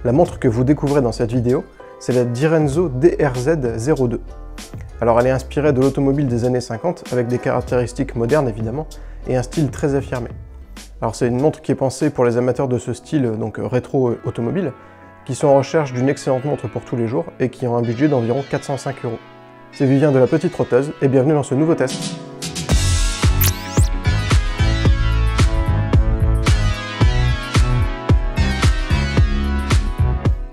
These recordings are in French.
La montre que vous découvrez dans cette vidéo, c'est la Direnzo DRZ02. Alors elle est inspirée de l'automobile des années 50, avec des caractéristiques modernes évidemment, et un style très affirmé. Alors c'est une montre qui est pensée pour les amateurs de ce style, donc rétro automobile, qui sont en recherche d'une excellente montre pour tous les jours, et qui ont un budget d'environ 405 €. C'est Vivien de La Petite Trotteuse, et bienvenue dans ce nouveau test.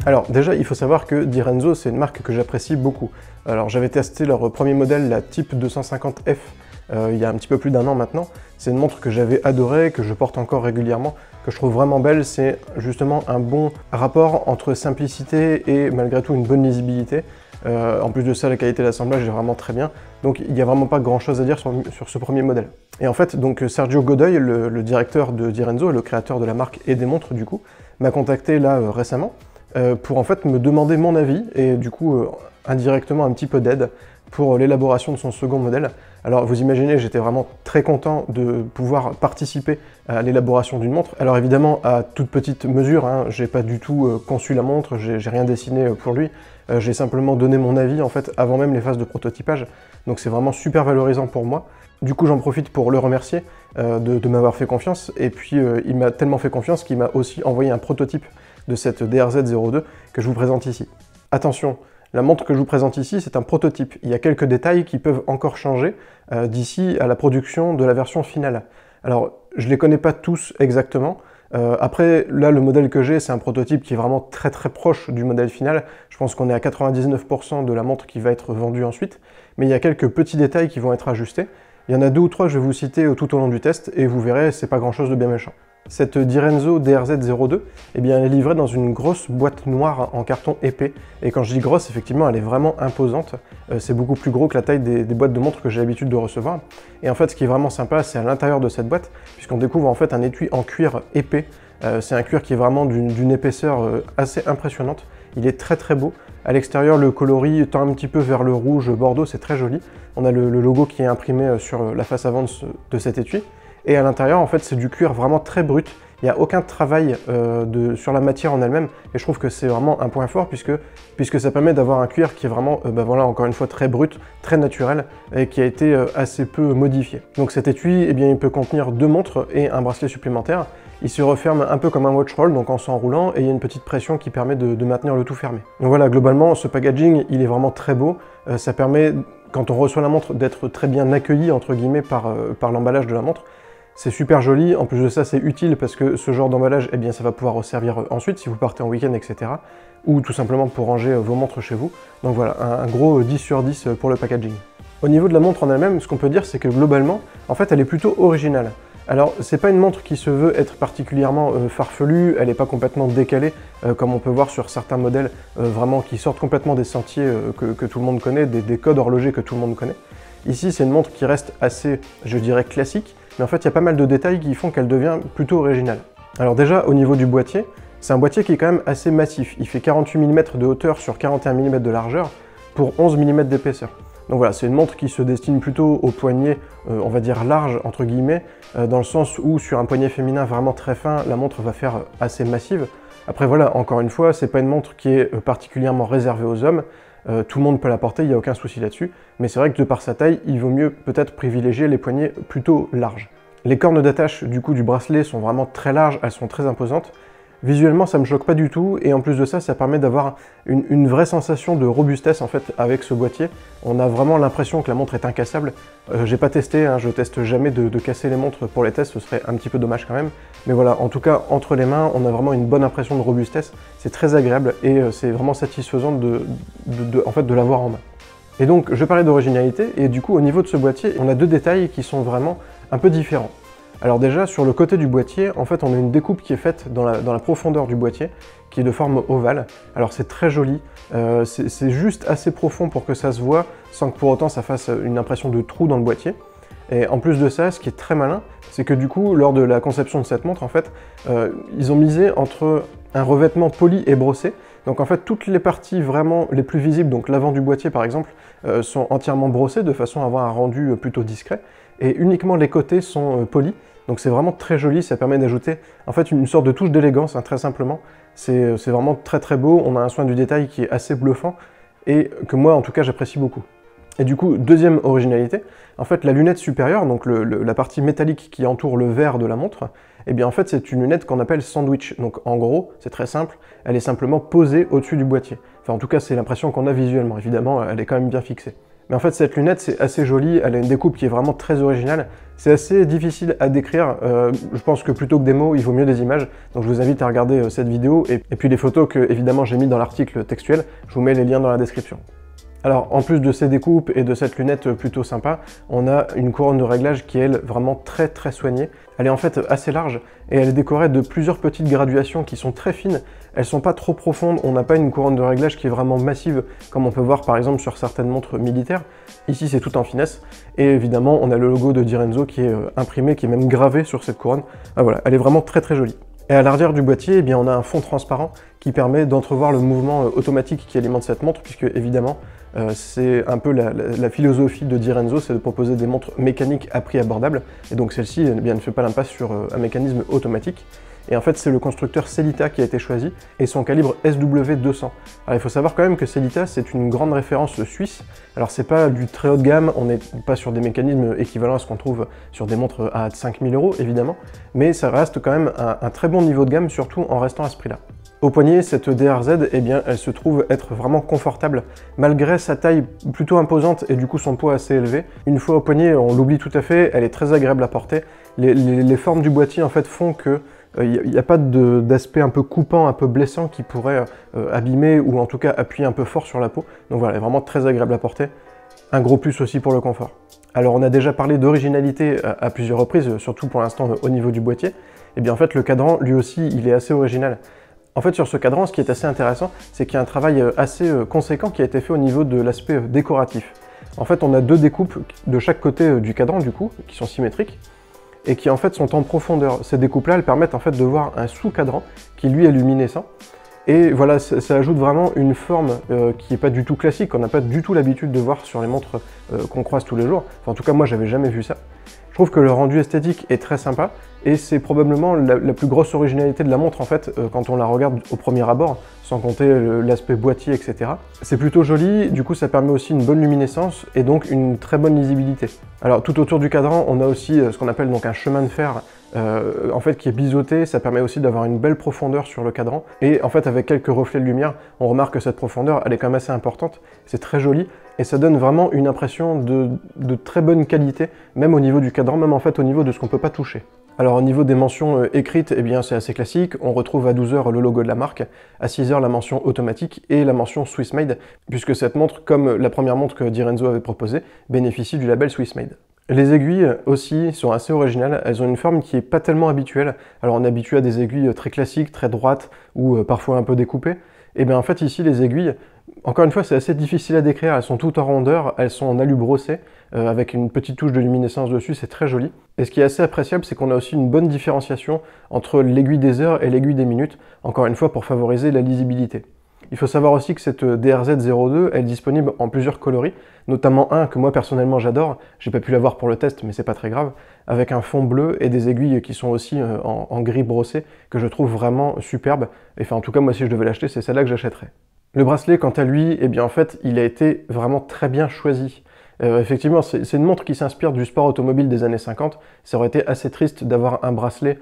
Alors déjà, il faut savoir que Direnzo, c'est une marque que j'apprécie beaucoup. Alors j'avais testé leur premier modèle, la Type 250F, il y a un petit peu plus d'1 an maintenant. C'est une montre que j'avais adorée, que je porte encore régulièrement, que je trouve vraiment belle. C'est justement un bon rapport entre simplicité et malgré tout une bonne lisibilité. En plus de ça, la qualité d'assemblage est vraiment très bien. Donc il n'y a vraiment pas grand chose à dire sur ce premier modèle. Et en fait, donc Sergio Godoy, le directeur de Direnzo, le créateur de la marque et des montres du coup, m'a contacté là récemment pour en fait me demander mon avis et du coup indirectement un petit peu d'aide pour l'élaboration de son second modèle. Alors vous imaginez, j'étais vraiment très content de pouvoir participer à l'élaboration d'une montre. Alors évidemment à toute petite mesure, hein, j'ai pas du tout conçu la montre, j'ai rien dessiné pour lui, j'ai simplement donné mon avis en fait avant même les phases de prototypage, donc c'est vraiment super valorisant pour moi. Du coup j'en profite pour le remercier de m'avoir fait confiance, et puis il m'a tellement fait confiance qu'il m'a aussi envoyé un prototype de cette DRZ02 que je vous présente ici. Attention, la montre que je vous présente ici, c'est un prototype. Il y a quelques détails qui peuvent encore changer d'ici à la production de la version finale. Alors, je ne les connais pas tous exactement. Après, là, le modèle que j'ai, c'est un prototype qui est vraiment très proche du modèle final. Je pense qu'on est à 99% de la montre qui va être vendue ensuite. Mais il y a quelques petits détails qui vont être ajustés. Il y en a 2 ou 3 que je vais vous citer tout au long du test, et vous verrez, c'est pas grand-chose de bien méchant. Cette Direnzo DRZ02, eh bien, elle est livrée dans une grosse boîte noire en carton épais. Et quand je dis grosse, effectivement, elle est vraiment imposante. C'est beaucoup plus gros que la taille des boîtes de montres que j'ai l'habitude de recevoir. Et en fait, ce qui est vraiment sympa, c'est à l'intérieur de cette boîte, puisqu'on découvre en fait un étui en cuir épais. C'est un cuir qui est vraiment d'une épaisseur assez impressionnante. Il est très beau. À l'extérieur, le coloris tend un petit peu vers le rouge bordeaux, c'est très joli. On a le logo qui est imprimé sur la face avant de cet étui. Et à l'intérieur, en fait, c'est du cuir vraiment très brut. Il n'y a aucun travail sur la matière en elle-même. Et je trouve que c'est vraiment un point fort puisque ça permet d'avoir un cuir qui est vraiment, voilà, encore une fois, très brut, très naturel et qui a été assez peu modifié. Donc cet étui, eh bien, il peut contenir 2 montres et un bracelet supplémentaire. Il se referme un peu comme un watch roll, donc en s'enroulant, et il y a une petite pression qui permet de maintenir le tout fermé. Donc voilà, globalement, ce packaging, il est vraiment très beau. Ça permet, quand on reçoit la montre, d'être très bien accueilli, entre guillemets, par l'emballage de la montre. C'est super joli, en plus de ça c'est utile parce que ce genre d'emballage, eh bien, ça va pouvoir resservir ensuite si vous partez en week-end, etc. Ou tout simplement pour ranger vos montres chez vous. Donc voilà, un gros 10 sur 10 pour le packaging. Au niveau de la montre en elle-même, ce qu'on peut dire c'est que globalement, en fait elle est plutôt originale. Alors c'est pas une montre qui se veut être particulièrement farfelue, elle n'est pas complètement décalée, comme on peut voir sur certains modèles vraiment qui sortent complètement des sentiers que tout le monde connaît, des codes horlogers que tout le monde connaît. Ici c'est une montre qui reste assez, je dirais, classique, mais en fait il y a pas mal de détails qui font qu'elle devient plutôt originale. Alors déjà au niveau du boîtier, c'est un boîtier qui est quand même assez massif. Il fait 48 mm de hauteur sur 41 mm de largeur pour 11 mm d'épaisseur. Donc voilà, c'est une montre qui se destine plutôt au poignet, on va dire large entre guillemets, dans le sens où sur un poignet féminin vraiment très fin, la montre va faire assez massive. Après voilà, encore une fois, c'est pas une montre qui est particulièrement réservée aux hommes. Tout le monde peut la porter, il n'y a aucun souci là-dessus, mais c'est vrai que de par sa taille, il vaut mieux peut-être privilégier les poignets plutôt larges. Les cornes d'attache du coup du bracelet sont vraiment très larges, elles sont très imposantes. Visuellement, ça me choque pas du tout, et en plus de ça, ça permet d'avoir une vraie sensation de robustesse en fait avec ce boîtier. On a vraiment l'impression que la montre est incassable. J'ai pas testé, hein, je teste jamais de casser les montres pour les tests, ce serait un petit peu dommage quand même. Mais voilà, en tout cas, entre les mains, on a vraiment une bonne impression de robustesse. C'est très agréable et c'est vraiment satisfaisant en fait, de l'avoir en main. Et donc, je parlais d'originalité, et du coup, au niveau de ce boîtier, on a 2 détails qui sont vraiment un peu différents. Alors déjà, sur le côté du boîtier, en fait, on a une découpe qui est faite dans la profondeur du boîtier, qui est de forme ovale. Alors c'est très joli, c'est juste assez profond pour que ça se voit, sans que pour autant ça fasse une impression de trou dans le boîtier. Et en plus de ça, ce qui est très malin, c'est que du coup, lors de la conception de cette montre, en fait, ils ont misé entre un revêtement poli et brossé. Donc en fait, toutes les parties vraiment les plus visibles, donc l'avant du boîtier par exemple, sont entièrement brossées de façon à avoir un rendu plutôt discret. Et uniquement les côtés sont polis. Donc c'est vraiment très joli, ça permet d'ajouter en fait une sorte de touche d'élégance, hein, très simplement. C'est vraiment très très beau, on a un soin du détail qui est assez bluffant, et que moi en tout cas j'apprécie beaucoup. Et du coup, deuxième originalité, en fait la lunette supérieure, donc la partie métallique qui entoure le verre de la montre, eh bien en fait c'est une lunette qu'on appelle sandwich. Donc en gros, c'est très simple, elle est simplement posée au-dessus du boîtier. Enfin en tout cas c'est l'impression qu'on a visuellement, évidemment elle est quand même bien fixée. Mais en fait cette lunette c'est assez joli, elle a une découpe qui est vraiment très originale, c'est assez difficile à décrire, je pense que plutôt que des mots, il vaut mieux des images, donc je vous invite à regarder cette vidéo, et puis les photos que évidemment j'ai mis dans l'article textuel, je vous mets les liens dans la description. Alors, en plus de ces découpes et de cette lunette plutôt sympa, on a une couronne de réglage qui est, elle, vraiment très très soignée. Elle est en fait assez large et elle est décorée de plusieurs petites graduations qui sont très fines. Elles sont pas trop profondes, on n'a pas une couronne de réglage qui est vraiment massive, comme on peut voir par exemple sur certaines montres militaires. Ici, c'est tout en finesse. Et évidemment, on a le logo de Direnzo qui est imprimé, qui est même gravé sur cette couronne. Ah, voilà, elle est vraiment très très jolie. Et à l'arrière du boîtier, eh bien, on a un fond transparent qui permet d'entrevoir le mouvement automatique qui alimente cette montre, puisque évidemment, c'est un peu la philosophie de Direnzo, c'est de proposer des montres mécaniques à prix abordable, et donc celle-ci eh bien, ne fait pas l'impasse sur un mécanisme automatique. Et en fait, c'est le constructeur Sellita qui a été choisi, et son calibre SW200. Alors il faut savoir quand même que Sellita, c'est une grande référence suisse. Alors c'est pas du très haut de gamme, on n'est pas sur des mécanismes équivalents à ce qu'on trouve sur des montres à 5000 €, évidemment, mais ça reste quand même un très bon niveau de gamme, surtout en restant à ce prix-là. Au poignet, cette DRZ, eh bien, elle se trouve être vraiment confortable, malgré sa taille plutôt imposante et du coup son poids assez élevé. Une fois au poignet, on l'oublie tout à fait, elle est très agréable à porter. Les formes du boîtier en fait font que il n'y a pas d'aspect un peu coupant, un peu blessant qui pourrait abîmer ou en tout cas appuyer un peu fort sur la peau. Donc voilà, elle est vraiment très agréable à porter. Un gros plus aussi pour le confort. Alors on a déjà parlé d'originalité à plusieurs reprises, surtout pour l'instant au niveau du boîtier. Et bien en fait le cadran, lui aussi, il est assez original. En fait sur ce cadran, ce qui est assez intéressant, c'est qu'il y a un travail assez conséquent qui a été fait au niveau de l'aspect décoratif. En fait on a deux découpes de chaque côté du cadran du coup, qui sont symétriques, et qui en fait sont en profondeur. Ces découpes-là, elles permettent en fait de voir un sous-cadran qui lui est luminescent. Et voilà, ça ajoute vraiment une forme qui n'est pas du tout classique, qu'on n'a pas du tout l'habitude de voir sur les montres qu'on croise tous les jours. Enfin, en tout cas, moi, j'avais jamais vu ça. Je trouve que le rendu esthétique est très sympa, et c'est probablement la plus grosse originalité de la montre, en fait, quand on la regarde au premier abord, sans compter l'aspect boîtier, etc. C'est plutôt joli, du coup ça permet aussi une bonne luminescence, et donc une très bonne lisibilité. Alors tout autour du cadran, on a aussi ce qu'on appelle donc un chemin de fer, en fait qui est biseauté, ça permet aussi d'avoir une belle profondeur sur le cadran, et en fait avec quelques reflets de lumière, on remarque que cette profondeur, elle est quand même assez importante, c'est très joli, et ça donne vraiment une impression de très bonne qualité, même au niveau du cadran, même en fait au niveau de ce qu'on peut pas toucher. Alors au niveau des mentions écrites, eh bien c'est assez classique, on retrouve à 12 h le logo de la marque, à 6 h la mention automatique et la mention Swiss Made, puisque cette montre, comme la première montre que Direnzo avait proposée, bénéficie du label Swiss Made. Les aiguilles aussi sont assez originales, elles ont une forme qui n'est pas tellement habituelle. Alors on est habitué à des aiguilles très classiques, très droites ou parfois un peu découpées. Et bien en fait ici les aiguilles, encore une fois c'est assez difficile à décrire, elles sont toutes en rondeur, elles sont en alu brossé, avec une petite touche de luminescence dessus, c'est très joli. Et ce qui est assez appréciable, c'est qu'on a aussi une bonne différenciation entre l'aiguille des heures et l'aiguille des minutes, encore une fois pour favoriser la lisibilité. Il faut savoir aussi que cette DRZ02 est disponible en plusieurs coloris, notamment un que moi personnellement j'adore, j'ai pas pu l'avoir pour le test mais c'est pas très grave, avec un fond bleu et des aiguilles qui sont aussi en gris brossé, que je trouve vraiment superbe. Et enfin en tout cas moi si je devais l'acheter, c'est celle-là que j'achèterais. Le bracelet quant à lui, eh bien en fait il a été vraiment très bien choisi. Effectivement, c'est une montre qui s'inspire du sport automobile des années 50. Ça aurait été assez triste d'avoir un bracelet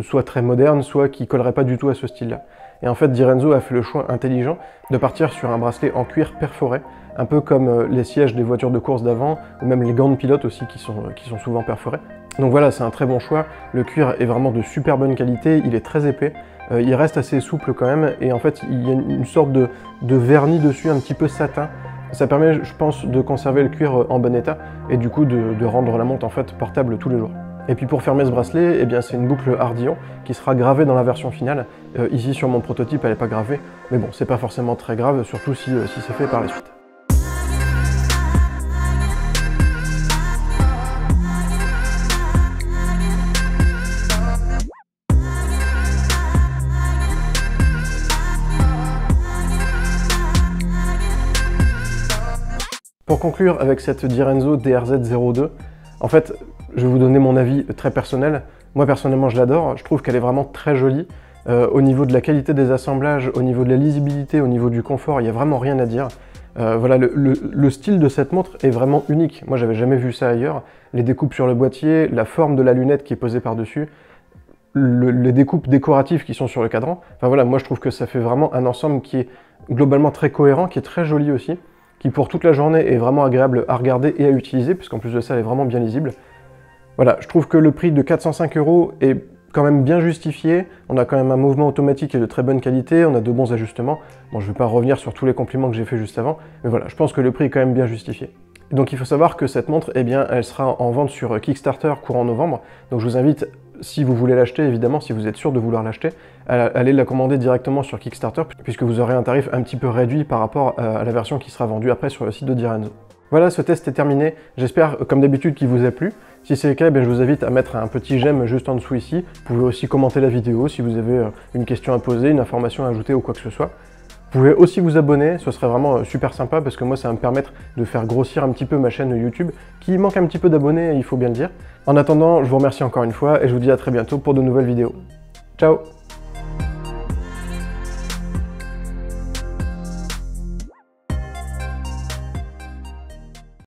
soit très moderne, soit qui collerait pas du tout à ce style-là. Et en fait, Direnzo a fait le choix intelligent de partir sur un bracelet en cuir perforé, un peu comme les sièges des voitures de course d'avant, ou même les gants de pilote aussi qui sont souvent perforés. Donc voilà, c'est un très bon choix. Le cuir est vraiment de super bonne qualité, il est très épais, il reste assez souple quand même, et en fait, il y a une sorte de vernis dessus, un petit peu satin. Ça permet, je pense, de conserver le cuir en bon état et du coup de rendre la montre en fait portable tous les jours. Et puis pour fermer ce bracelet, eh bien c'est une boucle Ardillon qui sera gravée dans la version finale. Ici sur mon prototype, elle n'est pas gravée, mais bon, c'est pas forcément très grave, surtout si c'est fait par la suite. Pour conclure avec cette Direnzo DRZ02, en fait, je vais vous donner mon avis très personnel. Moi, personnellement, je l'adore. Je trouve qu'elle est vraiment très jolie. Au niveau de la qualité des assemblages, au niveau de la lisibilité, au niveau du confort, il n'y a vraiment rien à dire. Voilà, le style de cette montre est vraiment unique. Moi, j'avais jamais vu ça ailleurs. Les découpes sur le boîtier, la forme de la lunette qui est posée par-dessus, les découpes décoratives qui sont sur le cadran. Enfin voilà, moi je trouve que ça fait vraiment un ensemble qui est globalement très cohérent, qui est très joli aussi, qui pour toute la journée est vraiment agréable à regarder et à utiliser, puisqu'en plus de ça, elle est vraiment bien lisible. Voilà, je trouve que le prix de 405 € est quand même bien justifié. On a quand même un mouvement automatique et de très bonne qualité, on a de bons ajustements. Bon, je ne vais pas revenir sur tous les compliments que j'ai fait juste avant, mais voilà, je pense que le prix est quand même bien justifié. Donc il faut savoir que cette montre, eh bien, elle sera en vente sur Kickstarter courant novembre. Donc je vous invite, si vous voulez l'acheter, évidemment, si vous êtes sûr de vouloir l'acheter, à aller la commander directement sur Kickstarter, puisque vous aurez un tarif un petit peu réduit par rapport à la version qui sera vendue après sur le site de Direnzo. Voilà, ce test est terminé. J'espère, comme d'habitude, qu'il vous a plu. Si c'est le cas, je vous invite à mettre un petit j'aime juste en dessous ici. Vous pouvez aussi commenter la vidéo si vous avez une question à poser, une information à ajouter ou quoi que ce soit. Vous pouvez aussi vous abonner, ce serait vraiment super sympa parce que moi ça va me permettre de faire grossir un petit peu ma chaîne YouTube qui manque un petit peu d'abonnés, il faut bien le dire. En attendant, je vous remercie encore une fois et je vous dis à très bientôt pour de nouvelles vidéos. Ciao!